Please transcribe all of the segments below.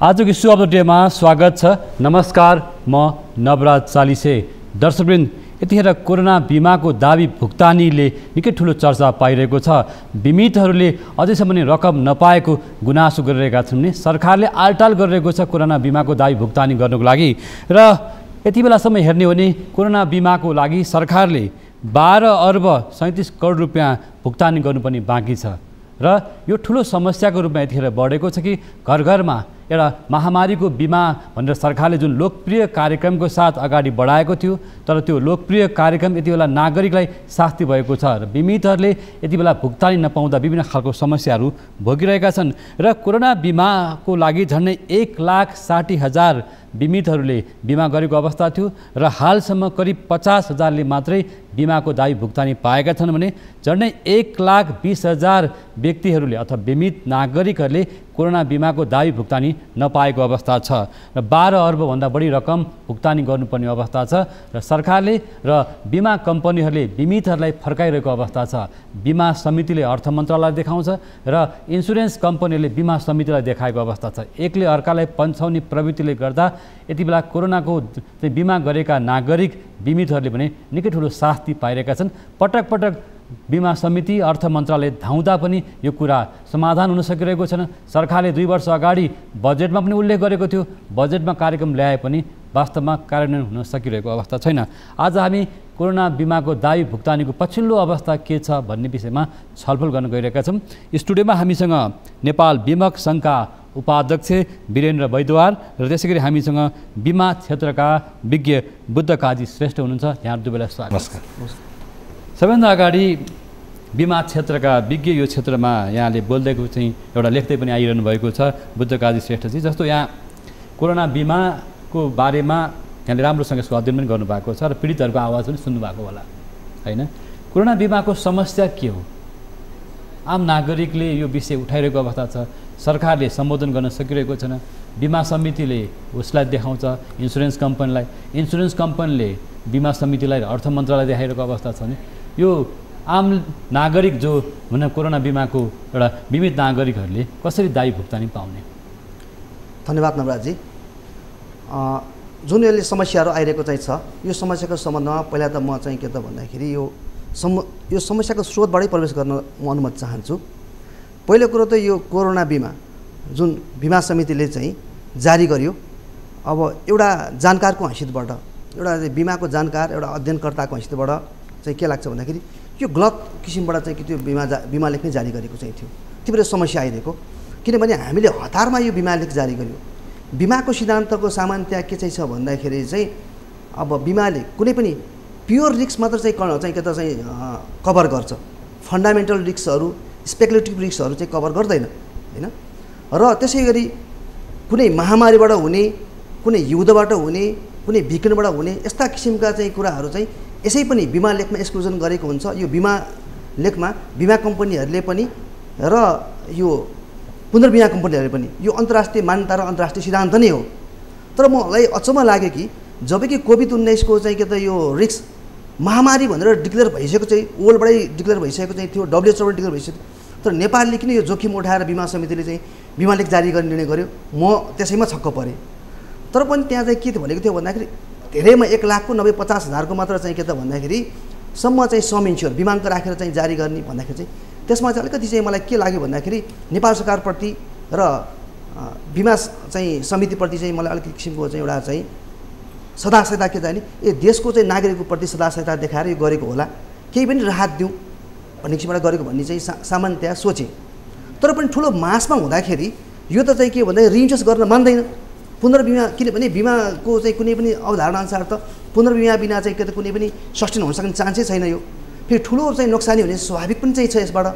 आजको सु of the डेमा स्वागत छ। नमस्कार, म नवराज चालिसे। दर्शकवृन्द, यतिखेर कोरोना बिमाको दाबी भुक्तानीले निकै ठुलो चर्चा पाइरहेको छ। बिमितहरूले अझैसम्म नै रकम नपाएको गुनासो गरिरहेका छन् भने सरकारले आलटाल गरिरहेको छ कोरोना बिमाको दाबी भुक्तानी गर्नको लागि। र यति बेलासम्म हेर्ने हो भने कोरोना बिमाको लागि सरकारले 12 अर्ब 37 करोड रुपियाँ भुक्तानी गर्नुपर्ने बाँकी छ। र यो ठुलो समस्याको रूपमा यतिखेर बढेको छ कि घर घरमा एउटा महामारीको बिमा भनेर सरकारले जुन लोकप्रिय कार्यक्रमको साथ अगाडि बढाएको थियो, तर त्यो लोकप्रिय कार्यक्रम यति बेला नागरिकलाई शास्ति भएको छ र बिमितहरूले यति बेला भुक्तानी नपाउँदा विभिन्न खालको समस्याहरू भोगिरहेका छन्। र कोरोना बिमाको लागि झन्डै 1,60,000 बिमितहरूले बिमा गरेको अवस्था थियो र हालसम्म करिब 50,000ले मात्रै बिमाको दाबी भुक्तानी पाएका छन् भने झन्डै 1,20,000 व्यक्तिहरूले अथवा बिमित नागरिकहरूले कोरोना बिमाको दाबी भुक्तानी नपाएको अवस्था छ र 12 अर्बभन्दा बढी रकम भुक्तानी गर्नुपर्ने अवस्था छ र सरकारले र बिमा कम्पनीहरूले बिमितहरूलाई फर्काइरहेको अवस्था छ। बिमा समितिले अर्थ मन्त्रालयलाई देखाउँछ र इन्सुरेन्स कम्पनीहरूले बिमा समितिलाई देखाएको अवस्था छ। एकले अर्कालाई पन्छाउने प्रवृत्तिले गर्दा यति बेला कोरोनाको बिमा गरेका नागरिक बिमितहरूले पनि निकै ठुलो शास्ति पाइरहेका छन्। पटक पटक बिमा समिति अर्थ मन्त्रालय धाउँदा पनि यो कुरा समाधान हुन सकिरहेको छैन। सरकारले 2 वर्ष अगाडि बजेटमा पनि उल्लेख गरेको थियो, बजेटमा कार्यक्रम ल्याए पनि वास्तवमा कार्यान्वयन हुन सकिरहेको अवस्था छैन। आज हामी कोरोना बिमाको दाबी भुक्तानीको पछिल्लो अवस्था के छ भन्ने विषयमा छलफल गर्न गइरहेका छौँ। स्टुडियोमा हामीसँग नेपाल बिमक सङ्घका उपाध्यक्ष वीरेन्द्र वैद्यवार र त्यसै गरी हामीसँग बिमा क्षेत्रका विज्ञ बुद्ध काजी श्रेष्ठ हुनुहुन्छ। यहाँ दुवैलाई स्वागत। नमस्कार। सबैभन्दा अगाडि बिमा क्षेत्रका विज्ञ यो क्षेत्रमा यहाँले बोल्दैको चाहिँ एउटा लेख्दै पनि आइरहनु भएको छ बुद्ध काजी श्रेष्ठजी। जस्तो यहाँ कोरोना बिमाको बारेमा यहाँले राम्रोसँग यसको अध्ययन पनि गर्नुभएको छ र पीडितहरूको आवाज पनि सुन्नुभएको होला, होइन? कोरोना बिमाको समस्या के हो? आम नागरिकले यो विषय उठाइरहेको अवस्था छ, सरकारले सम्बोधन गर्न सकिरहेको छैन। बिमा समितिले उसलाई देखाउँछ इन्सुरेन्स कम्पनीलाई, इन्सुरेन्स कम्पनीले बिमा समितिलाई अर्थ मन्त्रालय देखाइरहेको अवस्था छ भने यो आम नागरिक जो हुन कोरोना बिमाको एउटा बिमित नागरिकहरूले कसरी दाबी भुक्तानी पाउने? धन्यवाद नवराजी। जुन यसले समस्याहरू आइरहेको चाहिँ छ, यो समस्याको सम्बन्धमा पहिला त म चाहिँ के त भन्दाखेरि यो समस्याको स्रोतबाटै प्रवेश गर्न म अनुमति चाहन्छु। पहिलो कुरो त यो कोरोना बिमा जुन बिमा समितिले चाहिँ जारी गर्यो, अब एउटा जानकारको हैसियतबाट, एउटा बिमाको जानकार, एउटा अध्ययनकर्ताको हैसियतबाट चाहिँ के लाग्छ भन्दाखेरि यो गलत किसिमबाट चाहिँ कि त्यो बिमा लेख नै जारी गरेको चाहिँ थियो। त्यो बेला समस्या आइरहेको, किनभने हामीले हतारमा यो बिमा लेख जारी गर्यो। बिमाको सिद्धान्तको सामान्यतया के चाहिँ छ भन्दाखेरि चाहिँ अब बिमाले कुनै पनि प्योर रिस्क मात्र चाहिँ के त चाहिँ कभर गर्छ, फन्डामेन्टल रिस्कहरू, स्पेकुलेटिभ रिस्कहरू चाहिँ कभर गर्दैन, होइन? र त्यसै गरी कुनै महामारीबाट हुने, कुनै युद्धबाट हुने, कुनै विकिरणबाट हुने यस्ता किसिमका चाहिँ कुराहरू चाहिँ यसै पनि बिमा लेखमा एक्सक्लुजन गरेको हुन्छ। यो बिमा लेखमा बिमा कम्पनीहरूले पनि र यो पुनर्बिमा कम्पनीहरूले पनि यो अन्तर्राष्ट्रिय मान्यता र अन्तर्राष्ट्रिय सिद्धान्त नै हो। तर मलाई अचम्म लाग्यो कि जबकि कोभिड-19 को चाहिँ के त यो रिस्क महामारी भनेर डिक्लेयर भइसकेको चाहिँ वर्ल्डबाटै डिक्लेयर भइसकेको चाहिँ थियो, WHO बाट डिक्लेयर भइसक्यो, तर नेपालले किन यो जोखिम उठाएर बिमा समितिले चाहिँ बिमा लेख जारी गर्ने निर्णय गर्यो? म त्यसैमा छक्क परेँ। तर पनि त्यहाँ चाहिँ के भनेको थियो भन्दाखेरि धेरैमा 1,50,000 मात्र चाहिँ के त भन्दाखेरि सम्म चाहिँ सम इन्स्योर बिमाङ्क राखेर चाहिँ जारी गर्ने भन्दाखेरि चाहिँ त्यसमा चाहिँ अलिकति चाहिँ मलाई के लाग्यो भन्दाखेरि नेपाल सरकारप्रति र बिमा चाहिँ समितिप्रति चाहिँ मलाई अलिकति किसिमको चाहिँ एउटा चाहिँ सदासहायता के चाहिँ ए देशको चाहिँ नागरिकको प्रति सदासहायता देखाएर यो गरेको होला, केही पनि राहत दिउँ भन्ने किसिमबाट गरेको भन्ने चाहिँ सामान्यतया सोचेँ। तर पनि ठुलो मासमा हुँदाखेरि यो त चाहिँ के भन्दाखेरि रिइन्स्योर गर्न मान्दैन पुनर्बिमा, किनभने बिमाको चाहिँ कुनै पनि अवधारणा अनुसार त पुनर्बिमा बिना चाहिँ के त कुनै पनि सस्टेन हुन सक्ने चान्सै छैन। यो फेरि ठुलो चाहिँ नोक्सानी हुने स्वाभाविक पनि चाहिँ छ यसबाट।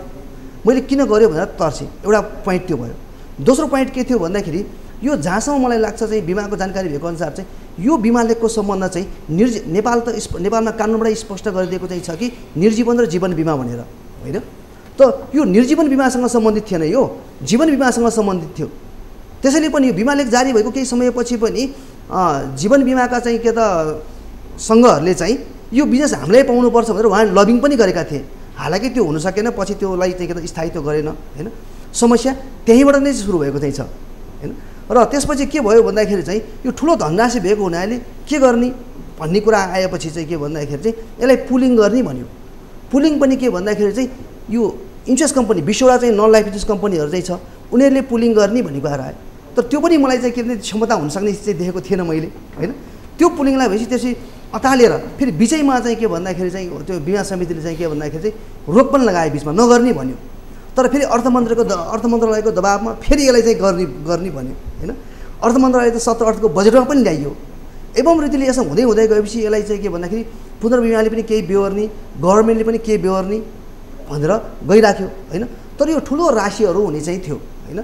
मैले किन गरेँ भनेर तर्सेँ, एउटा पोइन्ट त्यो भयो। दोस्रो पोइन्ट के थियो भन्दाखेरि यो जहाँसम्म मलाई लाग्छ चाहिँ बिमाको जानकारी भएको अनुसार चाहिँ यो बिमा लेखको सम्बन्ध चाहिँ नेपालमा कानुनबाट स्पष्ट गरिदिएको चाहिँ छ कि निर्जीवन र जीवन बिमा भनेर, होइन? त यो निर्जीवन बिमासँग सम्बन्धित थिएन, यो जीवन बिमासँग सम्बन्धित थियो। त्यसैले पनि यो बिमा लेख जारी भएको केही समयपछि पनि जीवन बिमाका चाहिँ के त सङ्घहरूले चाहिँ यो बिजनेस हामीलाई पाउनुपर्छ भनेर उहाँले लबिङ पनि गरेका थिए। हालाकि त्यो हुन सकेन, पछि त्योलाई चाहिँ के त स्थायित्व गरेन, होइन? समस्या त्यहीँबाट नै सुरु भएको चाहिँ छ, होइन? र त्यसपछि के भयो भन्दाखेरि चाहिँ यो ठुलो धनराशि भएको हुनाले के गर्ने भन्ने कुरा आएपछि चाहिँ के भन्दाखेरि चाहिँ यसलाई पुलिङ गर्ने भन्यो। पुलिङ पनि के भन्दाखेरि चाहिँ यो इन्सुरेन्स कम्पनी 20वटा चाहिँ नन लाइफ इन्सुरेन्स कम्पनीहरू चाहिँ छ, उनीहरूले पुलिङ गर्ने भन्ने कुरा आयो। तर त्यो पनि मलाई चाहिँ के भने क्षमता हुनसक्ने चाहिँ देखेको थिएन मैले, होइन। त्यो पुलिङलाई भएपछि त्यसपछि अतालेर फेरि बिचैमा चाहिँ के भन्दाखेरि चाहिँ त्यो बिमा समितिले चाहिँ के भन्दाखेरि चाहिँ रोक पनि लगायो, बिचमा नगर्ने भन्यो। तर फेरि अर्थ मन्त्रालयको दबाबमा फेरि यसलाई चाहिँ गर्ने भन्यो, होइन। अर्थ मन्त्रालय त 17-18 को बजेटमा पनि ल्याइयो। एवं रीतिले यसो हुँदै गएपछि यसलाई चाहिँ के भन्दाखेरि पुनर्बिमाले पनि केही बेहोर्ने, गभर्मेन्टले पनि केही बेहोर्ने भनेर गइराख्यो, होइन। तर यो ठुलो राशिहरू हुने चाहिँ थियो, होइन।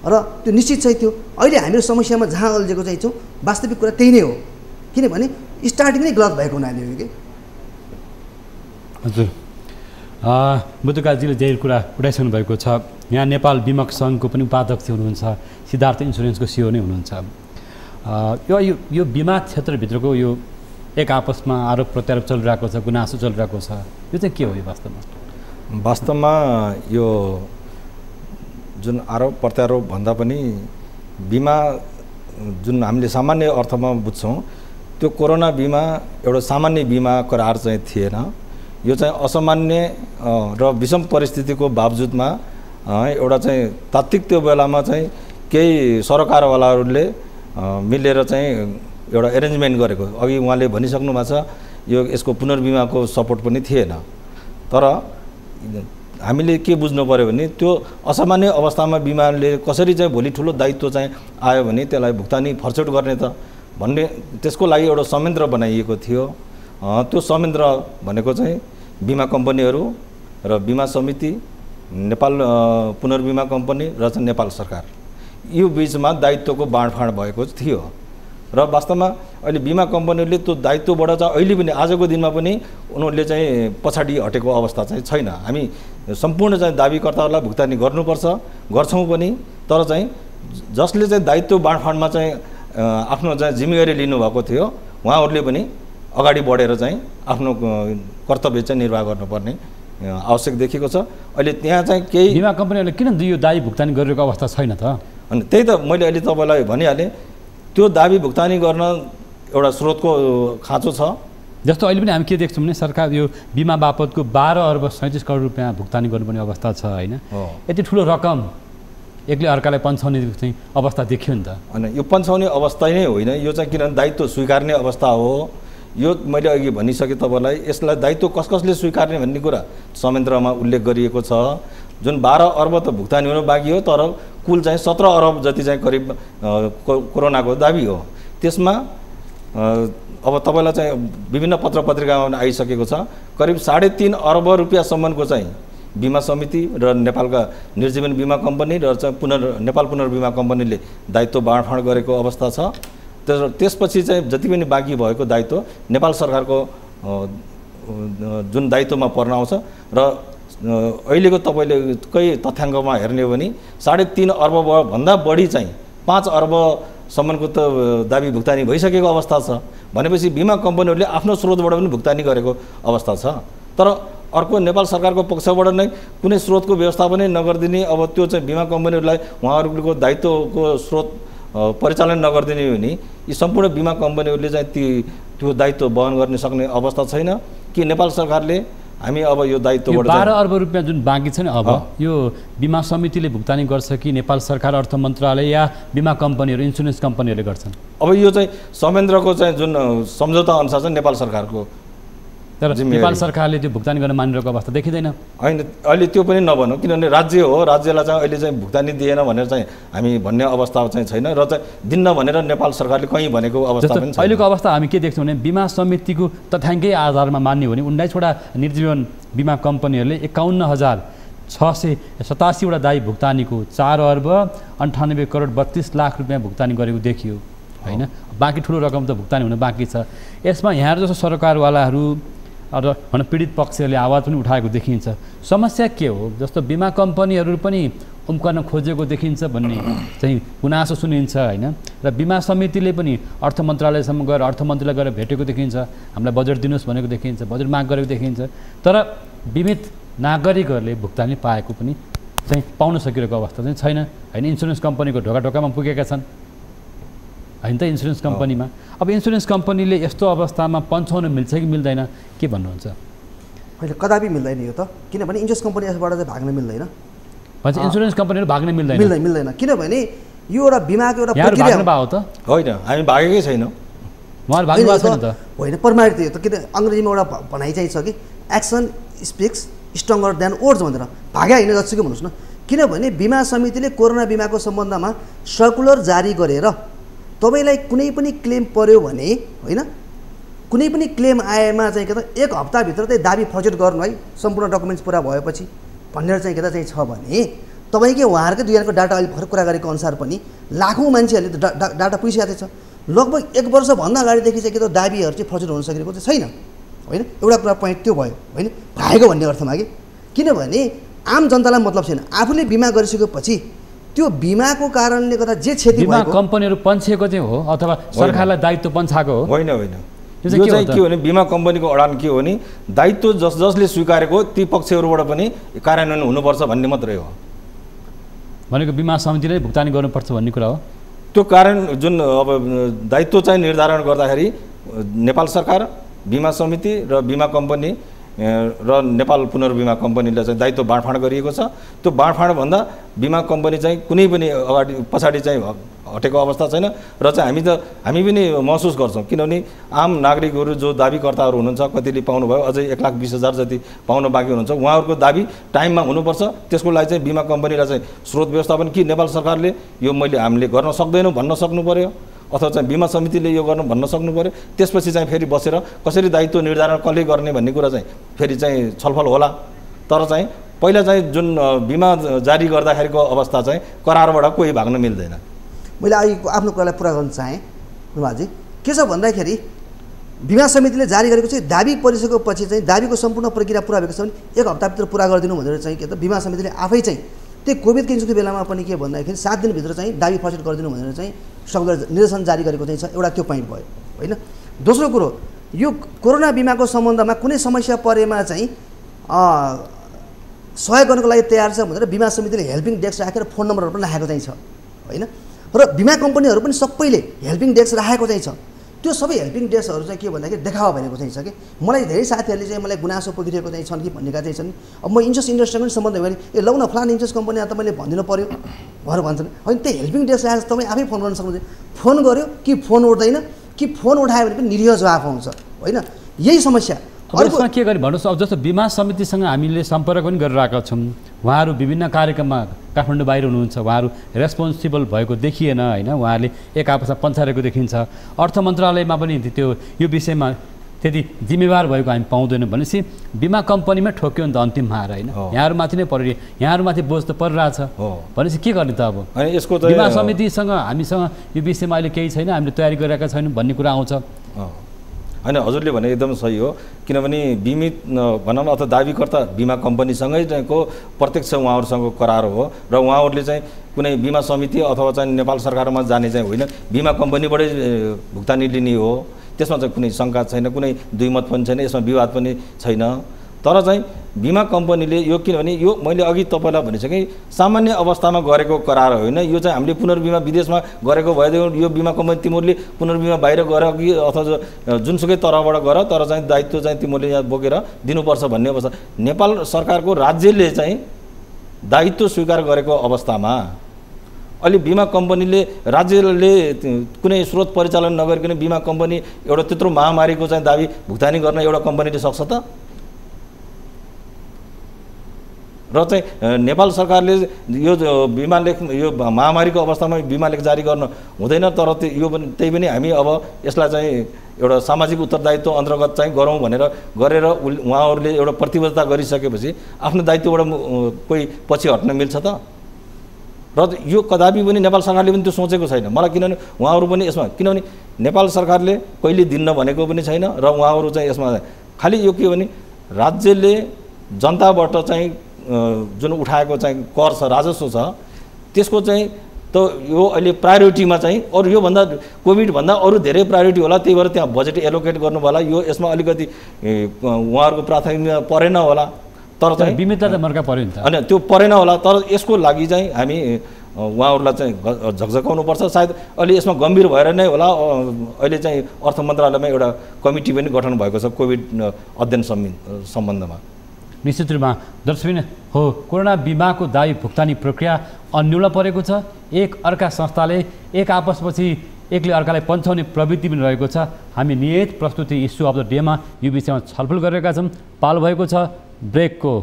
र त्यो निश्चित चाहिँ थियो। अहिले हाम्रो समस्यामा जहाँ अल्झेको चाहिँ छौँ वास्तविक कुरा त्यही नै हो, किनभने स्टार्टिङ नै गलत भएको हुनाले हो कि। हजुर, बुद्धकाजीले धेरै कुरा उठाइसक्नु भएको छ। यहाँ नेपाल बिमक सङ्घको पनि उपाध्यक्ष हुनुहुन्छ, सिद्धार्थ इन्सुरेन्सको सिओ नै हुनुहुन्छ। यो बिमा क्षेत्रभित्रको यो एक आपसमा आरोप प्रत्यारोप चलिरहेको छ, गुनासो चलिरहेको छ, यो चाहिँ के हो यो वास्तवमा? वास्तवमा यो जुन आरोप प्रत्यारोप भन्दा पनि बिमा जुन हामीले सामान्य अर्थमा बुझ्छौँ त्यो कोरोना बिमा एउटा सामान्य बिमा करार चाहिँ थिएन। यो चाहिँ असामान्य र विषम परिस्थितिको बावजुदमा एउटा चाहिँ तात्विक त्यो बेलामा चाहिँ केही सरकारवालाहरूले मिलेर चाहिँ एउटा एरेन्जमेन्ट गरेको। अघि उहाँले भनिसक्नु भएको छ यो यसको पुनर्बिमाको सपोर्ट पनि थिएन। तर हामीले के बुझ्नु पर्यो भने त्यो असामान्य अवस्थामा बिमाले कसरी चाहिँ भोलि ठुलो दायित्व चाहिँ आयो भने त्यसलाई भुक्तानी फर्चौट गर्ने त भन्ने त्यसको लागि एउटा संयन्त्र बनाइएको थियो। त्यो संयन्त्र भनेको चाहिँ बिमा कम्पनीहरू र बिमा समिति, नेपाल पुनर्बिमा कम्पनी र चाहिँ नेपाल सरकार, यो बिचमा दायित्वको बाँडफाँड भएको थियो। र वास्तवमा अहिले बिमा कम्पनीहरूले त्यो दायित्वबाट चाहिँ अहिले पनि आजको दिनमा पनि उनीहरूले चाहिँ पछाडि हटेको अवस्था चाहिँ छैन। हामी सम्पूर्ण चाहिँ दाबीकर्ताहरूलाई भुक्तानी गर्नुपर्छ, गर्छौँ पनि। तर चाहिँ जसले चाहिँ दायित्व बाँडफाँडमा चाहिँ आफ्नो चाहिँ जिम्मेवारी लिनुभएको थियो उहाँहरूले पनि अगाडि बढेर चाहिँ आफ्नो कर्तव्य चाहिँ निर्वाह गर्नुपर्ने आवश्यक देखिएको छ। अहिले त्यहाँ चाहिँ केही बिमा कम्पनीहरूले किन यो दाबी भुक्तानी गरिरहेको अवस्था छैन त? अनि त्यही त मैले अहिले तपाईँलाई भनिहालेँ, त्यो दाबी भुक्तानी गर्न एउटा स्रोतको खाँचो छ। जस्तो अहिले पनि हामी के देख्छौँ भने सरकार यो बिमा बापतको 12 अर्ब 37 करोड रुपियाँ भुक्तानी गर्नुपर्ने अवस्था छ, होइन। यति ठुलो रकम एकले अर्कालाई पन्छाउने चाहिँ अवस्था देखियो नि त। अनि यो पन्छाउने अवस्था नै होइन, यो चाहिँ किनभने दायित्व स्वीकार्ने अवस्था हो। यो मैले अघि भनिसकेँ तपाईँलाई, यसलाई दायित्व कसले स्वीकार्ने भन्ने कुरा संयन्त्रमा उल्लेख गरिएको छ। जुन 12 अर्ब त भुक्तानी हुनु बाँकी हो, तर कुल चाहिँ 17 अरब जति चाहिँ करिब कोरोनाको दाबी हो। त्यसमा अब तपाईँलाई चाहिँ विभिन्न पत्र पत्रिकामा आइसकेको छ करिब 3.5 अर्ब रुपियाँसम्मको चाहिँ बिमा समिति र नेपालका निर्जीवन बिमा कम्पनी र चाहिँ नेपाल पुनर्बिमा कम्पनीले दायित्व बाँडफाँड गरेको अवस्था छ। त्यसपछि चाहिँ जति पनि बाँकी भएको दायित्व नेपाल सरकारको जुन दायित्वमा पर्न आउँछ। र अहिलेको तपाईँले केही तथ्याङ्कमा हेर्ने हो भने 3.5 अर्ब भन्दा बढी चाहिँ 5 अर्बसम्मको त दाबी भुक्तानी भइसकेको अवस्था छ। भनेपछि बिमा कम्पनीहरूले आफ्नो स्रोतबाट पनि भुक्तानी गरेको अवस्था छ। तर अर्को नेपाल सरकारको पक्षबाट नै कुनै स्रोतको व्यवस्थापनै नगरिदिने, अब त्यो चाहिँ बिमा कम्पनीहरूलाई उहाँहरूको दायित्वको स्रोत परिचालन नगरिदिने हो भने यी सम्पूर्ण बिमा कम्पनीहरूले चाहिँ त्यो दायित्व वहन गर्न सक्ने अवस्था छैन कि नेपाल सरकारले हामी अब यो दायित्वबाट 12 अर्ब रुपियाँ जुन बाँकी छ नि, अब यो बिमा समितिले भुक्तानी गर्छ कि नेपाल सरकार अर्थ मन्त्रालय या बिमा कम्पनीहरू इन्सुरेन्स कम्पनीहरूले गर्छन्? अब यो चाहिँ संयन्त्रको चाहिँ जुन सम्झौता अनुसार चाहिँ नेपाल सरकारको, तर नेपाल सरकारले त्यो भुक्तानी गर्न मानिरहेको अवस्था देखिँदैन। होइन, अहिले त्यो पनि नभनौँ, किनभने राज्य हो, राज्यलाई चाहिँ अहिले चाहिँ भुक्तानी दिएन भनेर चाहिँ हामी भन्ने अवस्था चाहिँ छैन र चाहिँ दिन्न भनेर नेपाल सरकारले कहीँ भनेको अवस्था पनि छैन। अहिलेको अवस्था हामी के देख्छौँ भने बिमा समितिको तथ्याङ्कै आधारमा मान्ने हो भने 19वटा निर्जीवन बिमा कम्पनीहरूले 51,687वटा दायी भुक्तानीको 4 अर्ब 98 करोड 32 लाख रुपियाँ भुक्तानी गरेको देखियो, होइन। बाँकी ठुलो रकम त भुक्तानी हुन बाँकी छ। यसमा यहाँ जस्तो सरकारवालाहरू र पीडित पक्षहरूले आवाज पनि उठाएको देखिन्छ। समस्या के हो? जस्तो बिमा कम्पनीहरू पनि उम्कन खोजेको देखिन्छ भन्ने चाहिँ गुनासो सुनिन्छ, होइन। र बिमा समितिले पनि अर्थ मन्त्रालयसम्म गएर अर्थमन्त्रीलाई गएर भेटेको देखिन्छ, हामीलाई बजेट दिनुहोस् भनेको देखिन्छ, बजेट माग गरेको देखिन्छ। तर बिमित नागरिकहरूले भुक्तानी पाएको पनि चाहिँ पाउन सकिरहेको अवस्था चाहिँ छैन होइन। इन्सुरेन्स कम्पनीको ढोका पुगेका छन् होइन त इन्सुरेन्स कम्पनीमा। अब इन्सुरेन्स कम्पनीले यस्तो अवस्थामा पन्छाउन मिल्छ कि मिल्दैन के भन्नुहुन्छ? होइन, कदापि मिल्दैन यो त, किनभने इन्सुरेन्स कम्पनी यसबाट चाहिँ भाग्न मिल्दैन। भन्छ इन्सुरेन्स कम्पनीहरू भाग्न मिल्दैन किनभने यो एउटा बिमाको एउटा प्रक्रिया हो त होइन, हामी भागेकै छैनौँ, उहाँहरू भाग्नु भएको छैन त होइन। प्रमाणित यो त, किन अङ्ग्रेजीमा एउटा भनाइ चाहिँ छ कि action speaks stronger than words भनेर, भाग्या होइन जत्सुकै भन्नुहोस् न। किनभने बिमा समितिले कोरोना बिमाको सम्बन्धमा सर्कुलर जारी गरेर तपाईँलाई कुनै पनि क्लेम पर्यो भने होइन, कुनै पनि क्लेम आएमा चाहिँ के त 1 हप्ताभित्र चाहिँ दाबी फर्जेट गर्नु है, सम्पूर्ण डकुमेन्ट्स पुरा भएपछि भनेर चाहिँ के त चाहिँ छ भने तपाईँकै उहाँहरूकै दुईजनाको डाटा अहिले भर्खर कुरा गरेको अनुसार पनि लाखौँ मान्छेहरूले डाटा पुगिसकेको छ। लगभग 1 वर्षभन्दा अगाडिदेखि चाहिँ के त दाबीहरू चाहिँ फर्जेट हुन सकेको चाहिँ छैन होइन। एउटा कुरा पोइन्ट त्यो भयो होइन, भागेको भन्ने अर्थमा कि किनभने आम जनतालाई मतलब छैन। आफूले बिमा गरिसकेपछि त्यो बिमाको कारणले गर्दा जे क्षति बिमा कम्पनीहरू पन्छेको चाहिँ हो अथवा सरकारलाई दायित्व पन्छाएको हो? होइन होइन, यो चाहिँ के हो भने बिमा कम्पनीको अडान के हो भने दायित्व जसले स्वीकारेको ती पक्षहरूबाट पनि कार्यान्वयन हुनुपर्छ भन्ने मात्रै हो। भनेको बिमा समितिले भुक्तानी गर्नुपर्छ भन्ने कुरा हो। त्यो कारण जुन अब दायित्व चाहिँ निर्धारण गर्दाखेरि नेपाल सरकार, बिमा समिति र बिमा कम्पनी र नेपाल पुनर्बिमा कम्पनीलाई चाहिँ दायित्व बाँडफाँड गरिएको छ। त्यो बाँडफाँडभन्दा बिमा कम्पनी चाहिँ कुनै पनि अगाडि पछाडि चाहिँ हटेको अवस्था छैन र चाहिँ हामी पनि महसुस गर्छौँ, किनभने आम नागरिकहरू जो दाबीकर्ताहरू हुनुहुन्छ कतिले पाउनुभयो, अझै 1,20,000 जति पाउन बाँकी हुनुहुन्छ, उहाँहरूको दाबी टाइममा हुनुपर्छ। त्यसको लागि चाहिँ बिमा कम्पनीलाई चाहिँ स्रोत व्यवस्थापन कि नेपाल सरकारले यो हामीले गर्न सक्दैनौँ भन्न सक्नु पर्यो अथवा चाहिँ बिमा समितिले यो गर्नु भन्न सक्नु पर्यो। त्यसपछि चाहिँ फेरि बसेर कसरी दायित्व निर्धारण कसले गर्ने भन्ने कुरा चाहिँ फेरि चाहिँ छलफल होला। तर चाहिँ पहिला चाहिँ जुन बिमा जारी गर्दाखेरिको अवस्था चाहिँ करारबाट कोही भाग्न मिल्दैन। मैले आफ्नो कुरालाई पुरा गर्न चाहेँ रुमाजी, के छ भन्दाखेरि बिमा समितिले जारी गरेको चाहिँ दाबी परिसकेपछि चाहिँ दाबीको सम्पूर्ण प्रक्रिया पुरा भएको छ भने 1 हप्ताभित्र पुरा गरिदिनु भनेर चाहिँ के त बिमा समितिले आफै चाहिँ त्यो कोभिडको इन्सुरेन्सको बेलामा पनि के भन्दाखेरि 7 दिनभित्र चाहिँ दाबी फर्जेट गरिदिनु भनेर चाहिँ सर्कुलर निर्देशन जारी गरेको चाहिँ छ। एउटा त्यो पोइन्ट भयो होइन। दोस्रो कुरो, यो कोरोना बिमाको सम्बन्धमा कुनै समस्या परेमा चाहिँ सहयोग गर्नको लागि तयार छ भनेर बिमा समितिले हेल्पिङ डेस्क राखेर फोन नम्बरहरू पनि राखेको चाहिँ छ होइन। र बिमा कम्पनीहरू पनि सबैले हेल्पिङ डेस्क राखेको चाहिँ छ। त्यो सबै हेल्पिङ डेस्कहरू चाहिँ के भन्दाखेरि देखावा भनेको चाहिँ छ कि मलाई धेरै साथीहरूले चाहिँ मलाई गुनासो पुगिरहेको चाहिँ छन् कि भन्नेका चाहिँ छन्। अब म इन्सुरेन्स इन्डस्ट्रीमा पनि सम्बन्ध भयो भने ए लौ न फलान इन्सुरेन्स कम्पनी त मैले भनिदिनु पऱ्यो भनेर भन्छन् होइन। त्यो हेल्पिङ डेस्क राखेर तपाईँ आफै फोन गर्न सक्नुहुन्छ। फोन गर्यो कि फोन उठ्दैन कि फोन उठायो भने पनि निरीह जवाफ आउँछ होइन। यही समस्या। यसमा के गरी भन्नुहोस्, अब जस्तो बिमा समितिसँग हामीले सम्पर्क पनि गरिरहेका छौँ, उहाँहरू विभिन्न कार्यक्रममा काठमाडौँ बाहिर हुनुहुन्छ, उहाँहरू रेस्पोन्सिबल भएको देखिएन होइन, उहाँहरूले एक आपसमा पन्छारेको देखिन्छ। अर्थ मन्त्रालयमा पनि त्यो यो विषयमा त्यति जिम्मेवार भएको हामी पाउँदैनौँ भनेपछि बिमा कम्पनीमा ठोक्यो नि त अन्तिममा आएर होइन। यहाँहरूमाथि नै पऱ्यो, यहाँहरूमाथि बोझ त परिरहेछ भनेपछि के गर्ने त अब? यसको बिमा समितिसँग हामीसँग यो विषयमा अहिले केही छैन, हामीले तयारी गरिरहेका छैनौँ भन्ने कुरा आउँछ होइन। हजुरले भने एकदम सही हो, किनभने बिमित भनौँ अथवा दाबीकर्ता बिमा कम्पनीसँगैको प्रत्यक्ष उहाँहरूसँग करार हो र उहाँहरूले चाहिँ कुनै बिमा समिति अथवा चाहिँ नेपाल सरकारमा जाने चाहिँ होइन, बिमा कम्पनीबाटै भुक्तानी लिने हो। त्यसमा चाहिँ कुनै शङ्का छैन, कुनै दुईमत पनि छैन, यसमा विवाद पनि छैन। तर चाहिँ बिमा कम्पनीले यो, किनभने यो मैले अघि तपाईँलाई भनिसकेँ सामान्य अवस्थामा गरेको करार होइन, यो चाहिँ हामीले पुनर्बिमा विदेशमा गरेको भएदेखि यो बिमा कम्पनी तिमीहरूले पुनर्बिमा बाहिर गर कि अथवा जुनसुकै तरबाट गर, तर चाहिँ दायित्व चाहिँ तिमीहरूले यहाँ बोकेर दिनुपर्छ भन्ने अवस्था। नेपाल सरकारको राज्यले चाहिँ दायित्व स्वीकार गरेको अवस्थामा अहिले बिमा कम्पनीले राज्यले कुनै स्रोत परिचालन नगरिकन बिमा कम्पनी एउटा त्यत्रो महामारीको चाहिँ दाबी भुक्तानी गर्न एउटा कम्पनीले सक्छ त? र चाहिँ नेपाल सरकारले यो बिमा लेख यो महामारीको अवस्थामा बिमा लेख जारी गर्न हुँदैन। तर यो पनि त्यही पनि हामी अब यसलाई चाहिँ एउटा सामाजिक उत्तरदायित्व अन्तर्गत चाहिँ गरौँ भनेर गरेर उहाँहरूले एउटा प्रतिबद्धता गरिसकेपछि आफ्नो दायित्वबाट कोही पछि हट्न मिल्छ त? र यो कदापि पनि नेपाल सरकारले पनि त्यो सोचेको छैन मलाई, किनभने उहाँहरू पनि यसमा, किनभने नेपाल सरकारले कहिले दिन्न भनेको पनि छैन र उहाँहरू चाहिँ यसमा खालि यो के भने राज्यले जनताबाट चाहिँ जुन उठाएको चाहिँ कर छ, राजस्व छ, त्यसको चाहिँ त यो अहिले प्रायोरिटीमा चाहिँ अरू योभन्दा कोभिडभन्दा अरू धेरै प्रायोरिटी होला, त्यही भएर त्यहाँ बजेट एलोकेट गर्नु होला। यो यसमा अलिकति उहाँहरूको प्राथमिकता परेन होला। तर चाहिँ बिमितलाई त मर्का पर्यो नि त। होइन त्यो परेन होला, तर यसको लागि चाहिँ हामी उहाँहरूलाई चाहिँ झकझकाउनुपर्छ। सायद अहिले यसमा गम्भीर भएर नै होला अहिले चाहिँ अर्थ मन्त्रालयमा एउटा कमिटी पनि गठन भएको छ कोभिड अध्ययन सम्बन्धमा। निश्चित रूपमा दर्शक हो, कोरोना बिमाको दावी भुक्तानी प्रक्रिया अन्यल परेको छ। एक अर्का संस्थाले एक आपसपछि एकले अर्कालाई पन्छाउने प्रवृत्ति पनि रहेको छ। हामी नियत प्रस्तुति इस्यु अफ द डेमा यो विषयमा छलफल गरेका छौँ। पालो भएको छ ब्रेकको।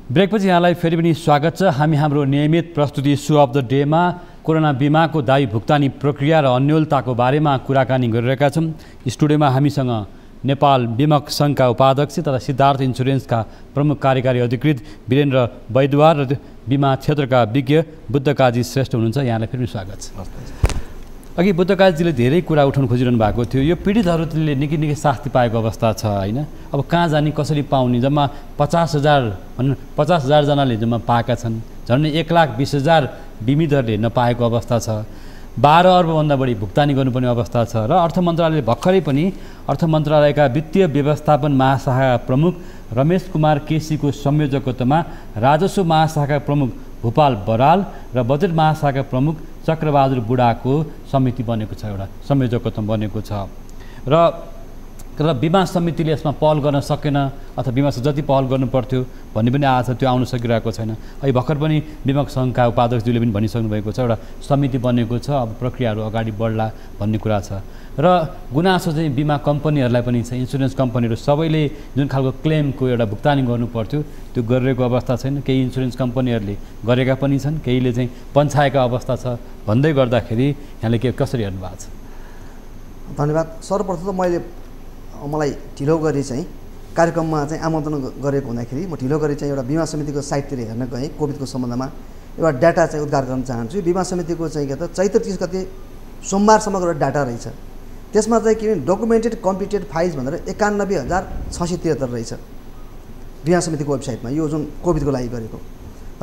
ब्रेकपछि यहाँलाई फेरि पनि स्वागत छ। हामी हाम्रो नियमित प्रस्तुति इस्यु अफ द डेमा कोरोना बिमाको दावी भुक्तानी प्रक्रिया र अन्यलताको बारेमा कुराकानी गरिरहेका छौँ। स्टुडियोमा हामीसँग नेपाल बिमक सङ्घका उपाध्यक्ष तथा सिद्धार्थ इन्सुरेन्सका प्रमुख कार्यकारी अधिकृत वीरेन्द्र वैद्यवार र बिमा क्षेत्रका विज्ञ बुद्धकाजी श्रेष्ठ हुनुहुन्छ। यहाँलाई फेरि स्वागत छ। अघि बुद्धकाजीले धेरै कुरा उठाउन खोजिरहनु भएको थियो। यो पीडितहरूले निकै शास्ति पाएको अवस्था छ होइन। अब कहाँ जाने, कसरी पाउने, जम्मा 50,000जनाले जम्मा पाएका छन्। झन्डै 1,20,000 बिमितहरूले नपाएको अवस्था छ। 12 अर्बभन्दा बढी भुक्तानी गर्नुपर्ने अवस्था छ। र अर्थ मन्त्रालयले भर्खरै पनि अर्थ मन्त्रालयका वित्तीय व्यवस्थापन महाशाखा प्रमुख रमेश कुमार केसीको संयोजकत्वमा राजस्व महाशाखा प्रमुख भूपाल बराल र बजेट महाशाखा प्रमुख चक्रबहादुर बुढाको समिति बनेको छ, एउटा संयोजकत्व बनेको छ। र बिमा समितिले यसमा पहल गर्न सकेन अथवा बिमा जति पहल गर्नुपर्थ्यो भन्ने पनि आएको छ, त्यो आउन सकिरहेको छैन। अहिले भर्खर पनि बिमक सङ्घका उपाध्यक्षज्यूले पनि भनिसक्नु भएको छ, एउटा समिति बनेको छ, अब प्रक्रियाहरू अगाडि बढ्ला भन्ने कुरा छ। र गुनासो चाहिँ बिमा कम्पनीहरूलाई पनि छ, इन्सुरेन्स कम्पनीहरू सबैले जुन खालको क्लेमको एउटा भुक्तानी गर्नुपर्थ्यो त्यो गरिरहेको अवस्था छैन। केही इन्सुरेन्स कम्पनीहरूले गरेका पनि छन्, केहीले चाहिँ पन्छाएका अवस्था छ भन्दै गर्दाखेरि यहाँले के कसरी हेर्नु भएको छ? धन्यवाद। सर्वप्रथम त मलाई ढिलो गरी चाहिँ कार्यक्रममा चाहिँ आमन्त्रण गरेको हुँदाखेरि म ढिलो गरी चाहिँ एउटा बिमा समितिको साइटतिर हेर्न गएँ। कोभिडको सम्बन्धमा एउटा डाटा चाहिँ उद्घाटन गर्न चाहन्छु। बिमा समितिको चाहिँ के त चैत्र 30 गते सोमबारसम्मको एउटा डाटा रहेछ। त्यसमा चाहिँ के भने डकुमेन्टेड कम्प्लिटेड फाइल्स भनेर 91,673 रहेछ बिमा समितिको वेबसाइटमा, यो जुन कोभिडको लागि गरेको।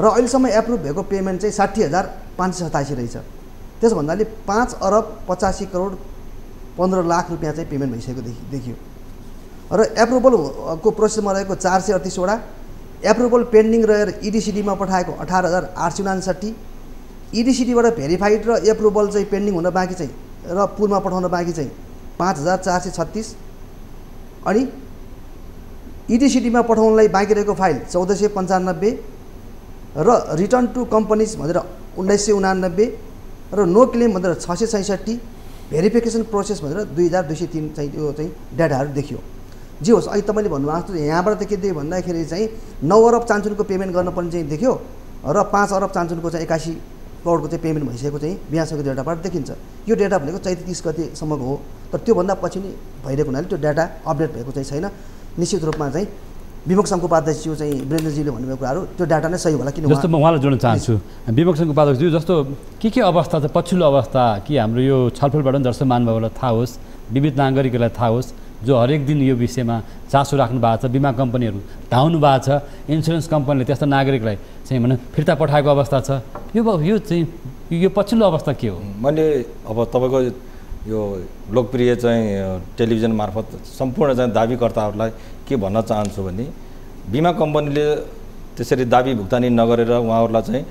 र अहिलेसम्म एप्रुभ भएको पेमेन्ट चाहिँ 60,587 रहेछ। त्यसो भन्नाले 5,85,15,00,000 रुपियाँ चाहिँ पेमेन्ट भइसकेको देखियो। र एप्रुभलको प्रोसेसमा रहेको 438 वटा, एप्रुभल पेन्डिङ रहेर इडिसिडीमा पठाएको 18,859, इडिसिडीबाट भेरिफाइड र एप्रुभल चाहिँ पेन्डिङ हुन बाँकी चाहिँ र पुलमा पठाउन बाँकी चाहिँ 5,436, अनि इडिसिडीमा पठाउनलाई बाँकी रहेको फाइल 1,495 र रिटर्न टु कम्पनीज भनेर 1,989 र नो क्लेम भनेर 666, भेरिफिकेसन प्रोसेस भनेर 2,203 चाहिँ त्यो चाहिँ डाटाहरू देखियो। जे होस्, अहिले तपाईँले भन्नुभएको थियो यहाँबाट त के दियो भन्दाखेरि चाहिँ 9 अरब चान्चुनको पेमेन्ट गर्नुपर्ने चाहिँ देखियो र 5 अरब चान्चुनको चाहिँ 81 करोडको चाहिँ पेमेन्ट भइसकेको चाहिँ बिहासको डेटाबाट देखिन्छ। यो डेटा भनेको चैत्र 30 गतेसम्मको हो, तर त्योभन्दा पछि नै भइरहेको हुनाले त्यो डाटा अपडेट भएको चाहिँ छैन। निश्चित रूपमा चाहिँ बिमक सङ्घको उपाध्यक्षज्यू चाहिँ वीरेन्द्रजीले भन्नुभएको कुराहरू त्यो डाटा नै सही होला। किन जस्तो म उहाँलाई जोड्न चाहन्छु, बिमक सङ्घको उपाध्यक्षज्यू जस्तो के अवस्था छ, पछिल्लो अवस्था कि हाम्रो यो छलफलबाट पनि दर्शक महानुभावलाई थाहा होस्, विविध नागरिकलाई थाहा होस्, जो हरेक दिन यो विषयमा चासो राख्नु भएको छ, बिमा कम्पनीहरू धाउनु भएको छ, इन्सुरेन्स कम्पनीले त्यस्ता नागरिकलाई चाहिँ भने फिर्ता पठाएको अवस्था छ, यो चाहिँ यो पछिल्लो अवस्था के हो? मैले अब तपाईँको यो लोकप्रिय चाहिँ टेलिभिजन मार्फत सम्पूर्ण चाहिँ दाबीकर्ताहरूलाई के भन्न चाहन्छु भने बिमा कम्पनीले त्यसरी दाबी भुक्तानी नगरेर उहाँहरूलाई चाहिँ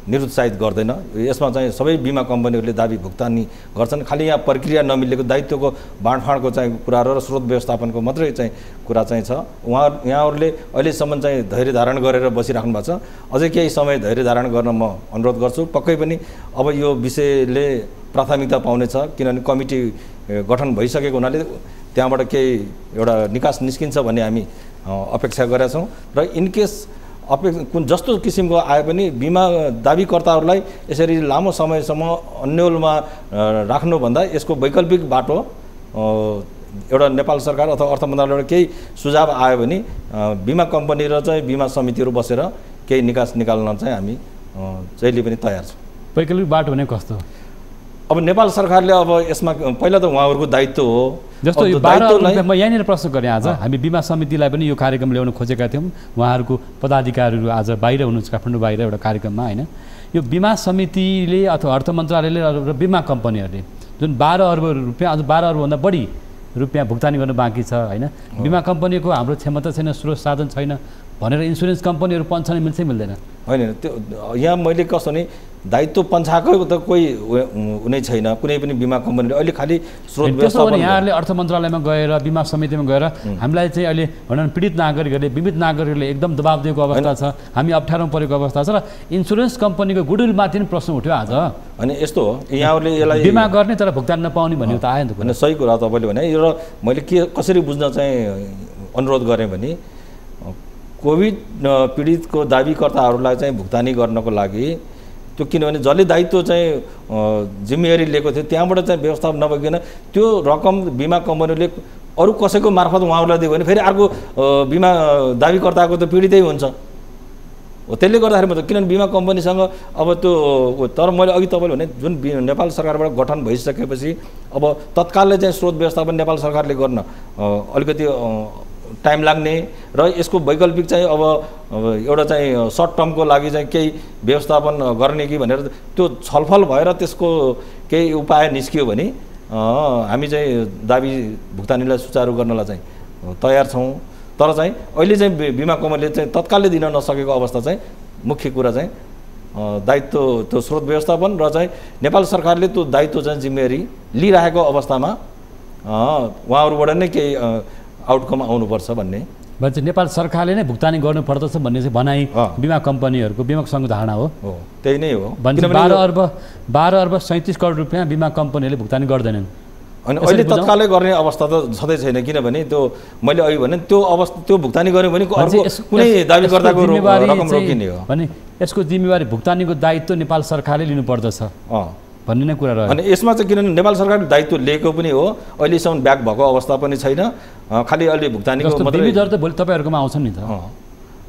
निरुत्साहित गर्दैन। यसमा चाहिँ सबै बिमा कम्पनीहरूले दाबी भुक्तानी गर्छन्। खालि यहाँ प्रक्रिया नमिलेको दायित्वको बाँडफाँडको चाहिँ कुराहरू र स्रोत व्यवस्थापनको मात्रै चाहिँ कुरा चाहिँ छ। यहाँहरूले अहिलेसम्म चाहिँ धैर्य धारण गरेर बसिराख्नु भएको छ। अझै केही समय धैर्य धारण गर्न म अनुरोध गर्छु। पक्कै पनि अब यो विषयले प्राथमिकता पाउनेछ, किनभने कमिटी गठन भइसकेको हुनाले त्यहाँबाट केही एउटा निकास निस्किन्छ भन्ने हामी अपेक्षा गरेका छौँ। र इनकेस जस्तो किसिमको आए पनि बिमा दाबीकर्ताहरूलाई यसरी लामो समयसम्म अन्यलमा राख्नुभन्दा यसको वैकल्पिक बाटो एउटा नेपाल सरकार अथवा अर्थ मन्त्रालयबाट केही सुझाव आयो भने बिमा कम्पनी र चाहिँ बिमा समितिहरू बसेर केही निकास निकाल्न चाहिँ हामी जहिले पनि तयार छौँ। वैकल्पिक बाटो भने कस्तो? अब नेपाल सरकारले अब यसमा पहिला त उहाँहरूको दायित्व हो। जस्तो यो 12 म यहाँनिर प्रश्न गरेँ। आज हामी बिमा समितिलाई पनि यो कार्यक्रम ल्याउन खोजेका थियौँ। उहाँहरूको पदाधिकारीहरू आज बाहिर हुनुहुन्छ, काठमाडौँ बाहिर एउटा कार्यक्रममा होइन। यो बिमा समितिले अथवा अर्थ मन्त्रालयले र बिमा कम्पनीहरूले जुन 12 अर्ब रुपियाँ अझ 12 अर्बभन्दा बढी रुपियाँ भुक्तानी गर्नु बाँकी छ होइन। बिमा कम्पनीको हाम्रो क्षमता छैन, स्रोत साधन छैन भनेर इन्सुरेन्स कम्पनीहरू पन्छाउन मिल्छ मिल्दैन? होइन, त्यो यहाँ मैले कस्तो भने दायित्व पन्छाएको त कोही हुनै छैन कुनै पनि बिमा कम्पनीले। अहिले खालि स्रोत व्यवस्थापन यहाँहरूले अर्थ मन्त्रालयमा गएर बिमा समितिमा गएर हामीलाई चाहिँ अहिले भनौँ पीडित नागरिकहरूले बिमित नागरिकहरूले एकदम दबाब दिएको अवस्था छ, हामी अप्ठ्यारोमा परेको अवस्था छ र इन्सुरेन्स कम्पनीको गुडविलमाथि पनि प्रश्न उठ्यो आज। अनि यस्तो हो यहाँहरूले यसलाई बिमा गर्ने तर भुक्तान नपाउने भन्ने त आयो नि त। होइन, सही कुरा तपाईँले भने र मैले कसरी बुझ्न चाहिँ अनुरोध गरेँ भने कोभिड पीडितको दाबीकर्ताहरूलाई चाहिँ भुक्तानी गर्नको लागि त्यो किनभने जसले दायित्व चाहिँ जिम्मेवारी लिएको थियो त्यहाँबाट चाहिँ व्यवस्थापन नभइकन त्यो रकम बिमा कम्पनीले अरू कसैको मार्फत उहाँहरूलाई दियो भने फेरि अर्को बिमा दाबीकर्ताको त पीडितै हुन्छ हो। त्यसले गर्दाखेरि मतलब किनभने बिमा कम्पनीसँग अब त्यो तर मैले अघि तपाईँले भने जुन नेपाल सरकारबाट गठन भइसकेपछि अब तत्कालले चाहिँ स्रोत व्यवस्थापन नेपाल सरकारले गर्न अलिकति टाइम लाग्ने र यसको वैकल्पिक चाहिँ अब एउटा चाहिँ सर्ट टर्मको लागि चाहिँ केही व्यवस्थापन गर्ने कि भनेर त्यो छलफल भएर त्यसको केही उपाय निस्कियो भने हामी चाहिँ दाबी भुक्तानीलाई सुचारू गर्नलाई चाहिँ तयार छौँ। तर चाहिँ अहिले चाहिँ बिमा कम्पनीले चाहिँ तत्कालले दिन नसकेको अवस्था चाहिँ मुख्य कुरा चाहिँ दायित्व त्यो स्रोत व्यवस्थापन र चाहिँ नेपाल सरकारले त्यो दायित्व चाहिँ जिम्मेवारी लिइरहेको अवस्थामा उहाँहरूबाट नै केही आउटकम आउनुपर्छ भन्ने भन्छ। नेपाल सरकारले नै भुक्तानी गर्नुपर्दछ भन्ने चाहिँ भनाइ बिमा कम्पनीहरूको बिमा सङ्घको धारणा हो। त्यही नै हो। 12 अर्ब 37 करोड रुपियाँ बिमा कम्पनीहरूले भुक्तानी गर्दैनन्। अनि अहिले तत्कालै गर्ने अवस्था त छँदै छैन किनभने त्यो मैले अघि भने त्यो अवस्था त्यो भुक्तानी गर्यो भने कुनै दाबीकर्ताको रकम रोकिने हो भने यसको जिम्मेवारी भुक्तानीको दायित्व नेपाल सरकारले लिनुपर्दछ भन्ने नै कुरा रह्यो। अनि यसमा चाहिँ किनभने नेपाल सरकारले दायित्व लिएको पनि हो, अहिलेसम्म ब्याक भएको अवस्था पनि छैन, खालि अहिले भुक्तानीको मात्रै। बिमितहरू त भोलि तपाईँहरूकोमा आउँछन् नि त,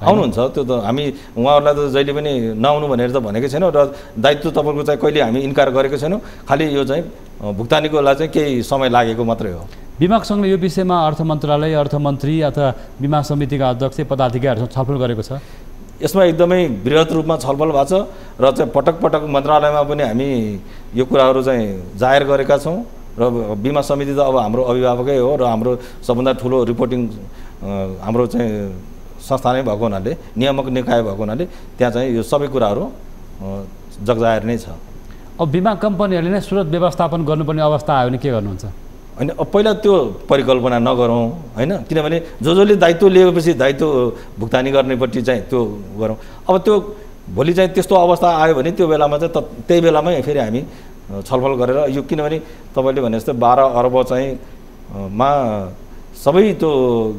आउनुहुन्छ। त्यो त हामी उहाँहरूलाई त जहिले पनि नआउनु भनेर त भनेकै छैनौँ र दायित्व तपाईँको चाहिँ कहिले हामी इन्कार गरेको छैनौँ। खालि यो चाहिँ भुक्तानीको लागि चाहिँ केही समय लागेको मात्रै हो। बिमा सङ्घले यो विषयमा अर्थ मन्त्रालय, अर्थमन्त्री अथवा बिमा समितिका अध्यक्ष पदाधिकारीहरूसँग छलफल गरेको छ। यसमा एकदमै बृहत रूपमा छलफल भएको छ र चाहिँ पटक पटक मन्त्रालयमा पनि हामी यो कुराहरू चाहिँ जाहेर गरेका छौँ र बिमा समिति त अब हाम्रो अभिभावकै हो र हाम्रो सबभन्दा ठुलो रिपोर्टिङ हाम्रो चाहिँ संस्था नै भएको हुनाले, नियामक निकाय भएको हुनाले त्यहाँ चाहिँ यो सबै कुराहरू जगजाहेर नै छ। अब बिमा कम्पनीहरूले नै स्रोत व्यवस्थापन गर्नुपर्ने अवस्था आयो भने के गर्नुहुन्छ? होइन, अब पहिला त्यो परिकल्पना नगरौँ होइन, किनभने जसले दायित्व लिएपछि दायित्व भुक्तानी गर्नेपट्टि चाहिँ त्यो गरौँ। अब त्यो भोलि चाहिँ त्यस्तो अवस्था आयो भने त्यो बेलामा चाहिँ त्यही बेलामै फेरि हामी छलफल गरेर यो किनभने तपाईँले भने जस्तै 12 अर्ब चाहिँ मा सबै त्यो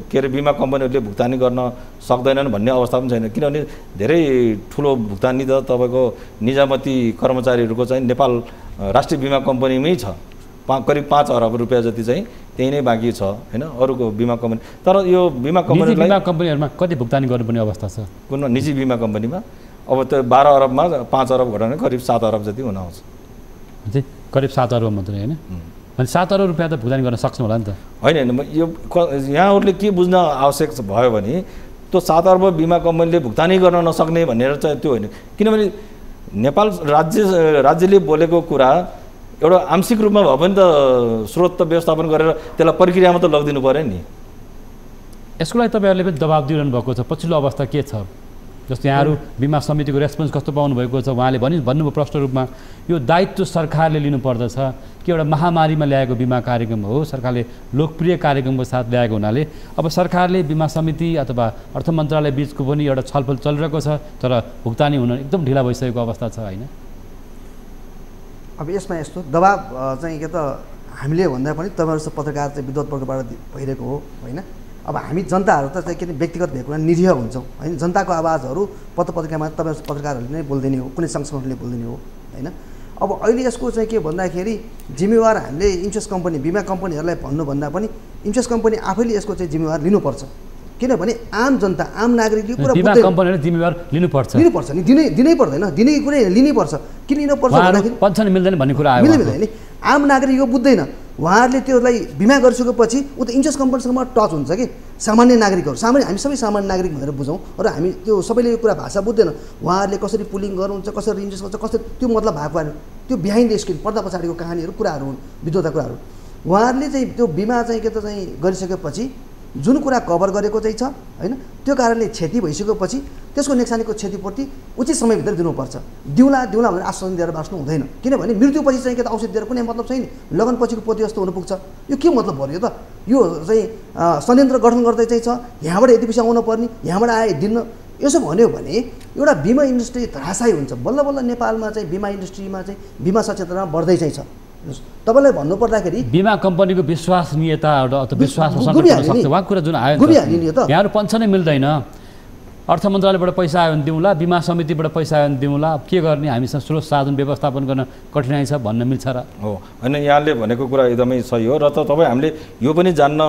के अरे बिमा कम्पनीहरूले भुक्तानी गर्न सक्दैनन् भन्ने अवस्था पनि छैन किनभने धेरै ठुलो भुक्तानी त तपाईँको निजामती कर्मचारीहरूको चाहिँ नेपाल राष्ट्रिय बिमा कम्पनीमै छ। करिब 5 अर्ब रुपियाँ जति चाहिँ त्यही नै बाँकी छ होइन अरूको बिमा कम्पनी। तर यो बिमा कम्पनीहरूमा कति भुक्तानी गर्नुपर्ने अवस्था छ? कुन निजी बिमा कम्पनीमा अब त्यो 12 अर्बमा 5 अर्ब घटाउने करिब 7 अर्ब जति हुन आउँछ। करिब 7 अर्ब मात्रै होइन? अनि 7 अर्ब रुपियाँ त भुक्तानी गर्न सक्नु होला नि त? होइन, यो यहाँहरूले के बुझ्न आवश्यक भयो भने त्यो 7 अर्ब बिमा कम्पनीले भुक्तानी गर्न नसक्ने भनेर चाहिँ त्यो होइन, किनभने नेपाल राज्यले बोलेको कुरा एउटा आंशिक रूपमा भए पनि त स्रोत त व्यवस्थापन गरेर त्यसलाई प्रक्रियामा त लगिदिनु पऱ्यो नि। यसको लागि तपाईँहरूले पनि दबाब दिइरहनु भएको छ, पछिल्लो अवस्था के छ? जस्तो यहाँहरू बिमा समितिको रेस्पोन्स कस्तो पाउनु भएको छ? उहाँले भन्नुभयो प्रश्न रूपमा यो दायित्व सरकारले लिनुपर्दछ कि एउटा महामारीमा ल्याएको बिमा कार्यक्रम हो, सरकारले लोकप्रिय कार्यक्रमको साथ ल्याएको हुनाले अब सरकारले बिमा समिति अथवा अर्थ मन्त्रालय बिचको पनि एउटा छलफल चलिरहेको छ तर भुक्तानी हुन एकदम ढिला भइसकेको अवस्था छ होइन? अब यसमा यस्तो दबाब चाहिँ के त हामीले भन्दा पनि तपाईँहरू जस्तो पत्रकार चाहिँ विद्वत वर्गबाट भइरहेको हो होइन। अब हामी जनताहरू त चाहिँ के व्यक्तिगत भएको निरीह हुन्छौँ होइन। जनताको आवाजहरू पत्रपत्रिकामा तपाईँहरू पत्रकारहरूले नै बोल्दिने हो, कुनै सङ्घ संगठनले बोल्दिने हो होइन। अब अहिले यसको चाहिँ के भन्दाखेरि जिम्मेवार हामीले इन्सुरेन्स कम्पनी बिमा कम्पनीहरूलाई भन्नुभन्दा पनि इन्सुरेन्स कम्पनी आफैले यसको चाहिँ जिम्मेवार लिनुपर्छ किनभने आम जनता आम नागरिकले कुरा बिमा कम्पनीले जिम्मेवार लिनुपर्छ नि दिनै पर्दैन, दिने कुरै लिनैपर्छ। किन लिनुपर्छ भन्दाखेरि पन्छन् मिल्दैन भन्ने कुरा आयो मिल्दैन नि। आम नागरिक यो बुझ्दैन, उहाँहरूले त्यसलाई बिमा गरिसकेपछि ऊ त इन्सुरेन्स कम्पनीसँग टच हुन्छ कि सामान्य नागरिकहरू हामी सबै सामान्य नागरिक भनेर बुझौँ र हामी त्यो सबैले यो कुरा भाषा बुझ्दैन। उहाँहरूले कसरी पुलिङ गर्नुहुन्छ, कसरी इन्सुरेन्स गर्छ, कसरी त्यो मतलब भएको त्यो बिहाइन्ड द स्क्रिन पर्दा पछाडिको कहानीहरू कुराहरू हुन्, विद्वता कुराहरू। उहाँहरूले चाहिँ त्यो बिमा चाहिँ के त चाहिँ गरिसकेपछि जुन कुरा कभर गरेको चाहिँ छ होइन, त्यो कारणले क्षति भइसकेपछि त्यसको नोक्सानीको क्षतिपूर्ति उचित समयभित्र दिनुपर्छ। दिउँला भनेर आश्वासन दिएर बाँच्नु हुँदैन, किनभने मृत्युपछि चाहिँ के त औषधि दिएर कुनै मतलब छैन। लगनपछिको पोते जस्तो हुन पुग्छ। यो के मतलब भयो त? यो चाहिँ संयन्त्र गठन गर्दै चाहिँ छ, यहाँबाट यति पैसा आउनु पर्ने, यहाँबाट आए दिन्न, यसो भन्यो भने एउटा बिमा इन्डस्ट्री धराशायी हुन्छ। बल्ल बल्ल नेपालमा चाहिँ बिमा इन्डस्ट्रीमा चाहिँ बिमा सचेतना बढ्दै चाहिँ छ। तपाईँलाई भन्नुपर्दाखेरि बिमा कम्पनीको विश्वसनीयता अथवा विश्वासमा सङ्कट हुन सक्छ। उहाँ कुरा जुन आयो यहाँहरू पेन्सनै मिल्दैन, अर्थ मन्त्रालयबाट पैसा आयो भने दिउँला, बिमा समितिबाट पैसा आयो भने दिउँला, के गर्ने, हामीसँग स्रोत साधन व्यवस्थापन गर्न कठिनाइ छ भन्न मिल्छ र? हो, होइन, यहाँले भनेको कुरा एकदमै सही हो। र त तपाईँ हामीले यो पनि जान्न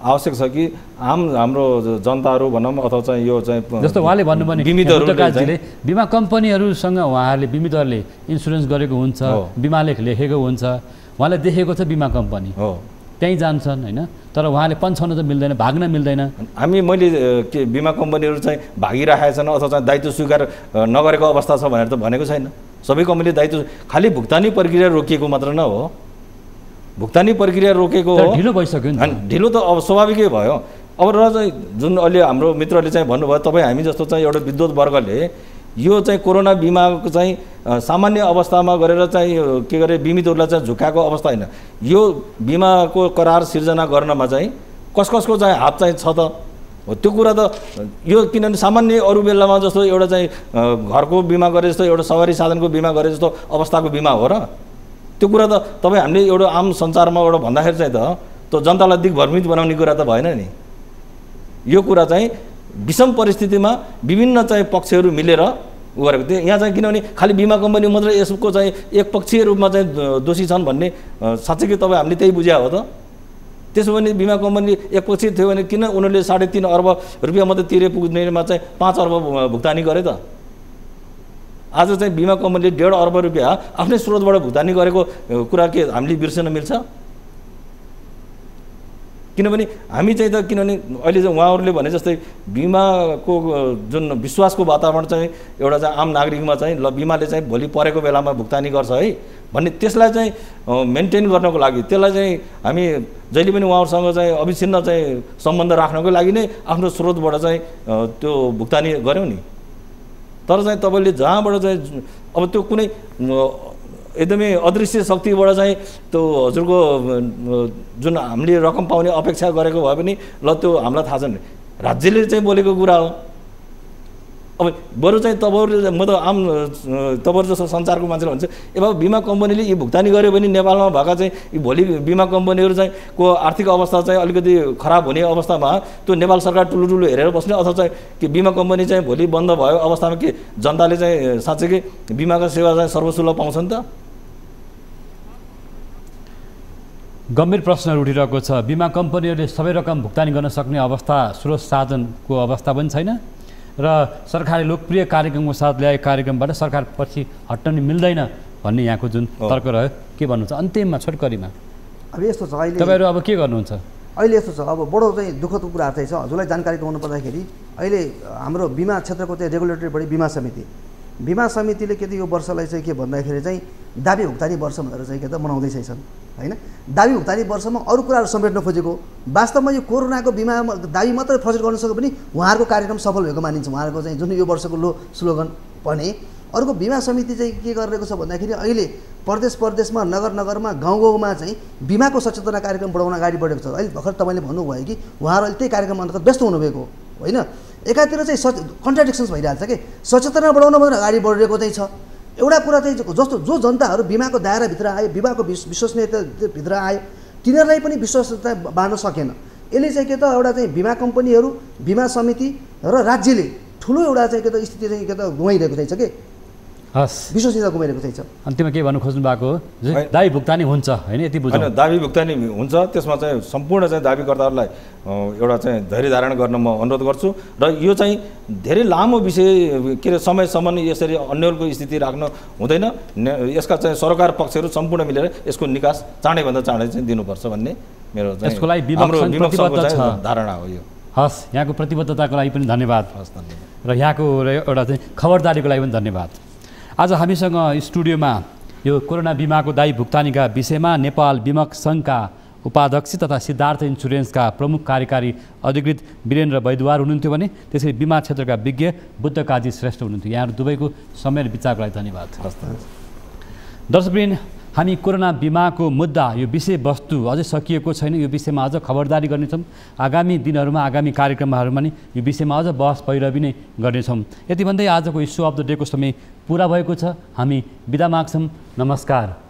आवश्यक छ कि हाम्रो जनताहरू भनौँ अथवा चाहिँ यो चाहिँ जस्तो उहाँले भन्नुभयो बिमितहरूले बिमा कम्पनीहरूसँग उहाँहरूले बिमितहरूले इन्सुरेन्स गरेको हुन्छ, बिमाले लेखेको हुन्छ, उहाँले देखेको छ बिमा कम्पनी हो, त्यहीँ जान्छन् होइन। तर उहाँले पन्छाउन त मिल्दैन, भाग्न मिल्दैन। मैले के बिमा कम्पनीहरू चाहिँ भागिरहेका छन् अथवा चाहिँ दायित्व स्वीकार नगरेको अवस्था छ भनेर त भनेको छैन। सबै कम्पनीले दायित्व, खालि भुक्तानी प्रक्रिया रोकिएको मात्र न हो, भुक्तानी प्रक्रिया रोकेको हो, ढिलो भइसक्यो नि। ढिलो त अब स्वाभाविकै भयो। अब र चाहिँ जुन अहिले हाम्रो मित्रले चाहिँ भन्नुभयो, तपाईँ हामी जस्तो चाहिँ एउटा विद्युत वर्गले यो चाहिँ कोरोना बिमाको चाहिँ सामान्य अवस्थामा गरेर चाहिँ के गरे बिमितहरूलाई चाहिँ झुकाएको अवस्था होइन। यो बिमाको करार सिर्जना गर्नमा चाहिँ कसको चाहिँ हात चाहिँ छ त? हो, त्यो कुरा त यो किनभने सामान्य अरू बेलामा जस्तो एउटा चाहिँ घरको बिमा गरे जस्तो, एउटा सवारी साधनको बिमा गरे जस्तो अवस्थाको बिमा हो र? त्यो कुरा त तपाईँ हामीले एउटा आम संसारमा एउटा भन्दाखेरि चाहिँ त जनतालाई दिग्भ्रमित बनाउने कुरा त भएन नि। यो कुरा चाहिँ विषम परिस्थितिमा विभिन्न चाहिँ पक्षहरू मिलेर उ गरेको थियो। यहाँ चाहिँ किनभने खालि बिमा कम्पनी मात्रै यसको चाहिँ एकपक्षीय रूपमा चाहिँ दोषी छन् भन्ने साँच्चै तपाईँ हामीले त्यही बुझ्या हो त? त्यसो भने बिमा कम्पनी एकपक्षीय थियो भने किन उनीहरूले 3.5 अर्ब रुपियाँ मात्रै तिरे पुग्नेमा चाहिँ 5 अर्ब भुक्तानी गरे त? आज चाहिँ बिमा कम्पनीले 1.5 अर्ब रुपियाँ आफ्नै स्रोतबाट भुक्तानी गरेको कुरा के हामीले बिर्सन मिल्छ? किनभने हामी चाहिँ त किनभने अहिले चाहिँ उहाँहरूले भने जस्तै बिमाको जुन विश्वासको वातावरण चाहिँ एउटा चाहिँ आम नागरिकमा चाहिँ ल बिमाले चाहिँ भोलि परेको बेलामा भुक्तानी गर्छ है भन्ने त्यसलाई चाहिँ मेन्टेन गर्नको लागि, त्यसलाई चाहिँ हामी जहिले पनि उहाँहरूसँग चाहिँ अविच्छिन्न चाहिँ सम्बन्ध राख्नको लागि नै आफ्नो स्रोतबाट चाहिँ त्यो भुक्तानी गऱ्यौँ नि। तर चाहिँ तपाईँले जहाँबाट चाहिँ अब त्यो कुनै एकदमै अदृश्य शक्तिबाट चाहिँ त्यो हजुरको जुन हामीले रकम पाउने अपेक्षा गरेको भए पनि ल त्यो हामीलाई थाहा छैन, राज्यले चाहिँ बोलेको कुरा हो। अब बरु चाहिँ तपाईँहरू, म त आम तपाईँहरू जस्तो संसारको मान्छेले भन्छ ए बाबु बिमा कम्पनीले यी भुक्तानी गर्यो भने नेपालमा भएका चाहिँ यी भोलि बिमा कम्पनीहरू चाहिँ को आर्थिक अवस्था चाहिँ अलिकति खराब हुने अवस्थामा त्यो नेपाल सरकार ठुलो हेरेर बस्ने अथवा चाहिँ कि बिमा कम्पनी चाहिँ भोलि बन्द भयो अवस्थामा के जनताले चाहिँ साँच्चै बिमाको सेवा चाहिँ सर्वसुलभ पाउँछ नि त? गम्भीर प्रश्नहरू उठिरहेको छ। बिमा कम्पनीहरूले सबै रकम भुक्तानी गर्न सक्ने अवस्था, स्रोत साधनको अवस्था पनि छैन र सरकारले लोकप्रिय कार्यक्रमको साथ ल्याएको कार्यक्रमबाट सरकार पछि हट्न मिल्दैन भन्ने यहाँको जुन तर्क रह्यो, के भन्नुहुन्छ अन्तिममा छोटकरीमा? अब यस्तो छ, अहिले तपाईँहरू अब के गर्नुहुन्छ? अहिले यस्तो छ, अब बडो चाहिँ दुःखद कुरा चाहिँ छ। हजुरलाई जानकारी गराउनु पर्दाखेरि अहिले हाम्रो बिमा क्षेत्रको चाहिँ रेगुलेटरी बडी बिमा समितिले के त यो वर्षलाई चाहिँ के भन्दाखेरि चाहिँ दाबी भुक्तानी वर्ष भनेर चाहिँ के त मनाउँदैछ होइन। दाबी भुक्तानी वर्षमा अरू कुराहरू समेट्न खोजेको, वास्तवमा यो कोरोनाको बिमा दाबी मात्रै प्रस्तुत गर्न सक्यो भने उहाँहरूको कार्यक्रम सफल भएको मानिन्छ। उहाँहरूको चाहिँ जुन यो वर्षको स्लोगन भने अर्को बिमा समिति चाहिँ के गरिरहेको छ भन्दाखेरि अहिले प्रदेशमा नगरमा गाउँमा चाहिँ बिमाको सचेतना कार्यक्रम बढाउन अगाडि बढेको छ। अहिले भर्खर तपाईँले भन्नुभयो कि उहाँहरू अहिले त्यही कार्यक्रम अन्तर्गत व्यस्त हुनुभएको होइन। एकातिर चाहिँ कन्ट्राडिक्सन्स भइरहेको छ कि सचेतना बढाउन मात्र अगाडि बढेको चाहिँ छ। एउटा कुरा चाहिँ जस्तो जो जनताहरू बिमाको दायराभित्र आयो, बिमाको विश्वसनीयताभित्र आयो, तिनीहरूलाई पनि विश्वासता बाँड्न सकेन। यसले चाहिँ के त एउटा चाहिँ बिमा कम्पनीहरू, बिमा समिति र राज्यले ठुलो एउटा चाहिँ के त स्थिति चाहिँ के त गुमाइरहेको चाहिँ छ कि हस् विश्वसनीयता गुमाइरहेको चाहिँ छ। अन्तिममा के भन्नु खोज्नु भएको हो? दाबी भुक्तानी हुन्छ होइन, यति बुझ्नु? दाबी भुक्तानी हुन्छ, त्यसमा चाहिँ सम्पूर्ण चाहिँ दाबीकर्ताहरूलाई एउटा चाहिँ धैर्य धारण गर्न म अनुरोध गर्छु र यो चाहिँ धेरै लामो विषय के अरे समयसम्म यसरी अन्यलको स्थिति राख्न हुँदैन। यसका चाहिँ सरकार पक्षहरू सम्पूर्ण मिलेर यसको निकास चाँडैभन्दा चाँडै चाहिँ दिनुपर्छ भन्ने मेरो चाहिँ यसको लागि धारणा हो। यो हस्, यहाँको प्रतिबद्धताको लागि पनि धन्यवाद। हस्, धन्यवाद। र यहाँको एउटा चाहिँ खबरदारीको लागि पनि धन्यवाद। आज हामीसँग स्टुडियोमा यो कोरोना बिमाको दायी भुक्तानीका विषयमा नेपाल बिमक सङ्घका उपाध्यक्ष तथा सिद्धार्थ इन्सुरेन्सका प्रमुख कार्यकारी अधिकृत वीरेन्द्र वैद्यवार हुनुहुन्थ्यो भने त्यसरी बिमा क्षेत्रका विज्ञ बुद्ध काजी श्रेष्ठ हुनुहुन्थ्यो। यहाँहरू दुवैको समय र विचारको लागि धन्यवाद। दर्शकवृन्द, हामी कोरोना बिमाको मुद्दा यो विषयवस्तु अझै सकिएको छैन, यो विषयमा अझ खबरदारी गर्नेछौँ। आगामी दिनहरूमा आगामी कार्यक्रमहरूमा नि यो विषयमा अझ बहस पैरवी नै गर्नेछौँ। यति भन्दै आजको इस्यु अफ द डेको समय पुरा भएको छ। हामी बिदा माग्छौँ। नमस्कार।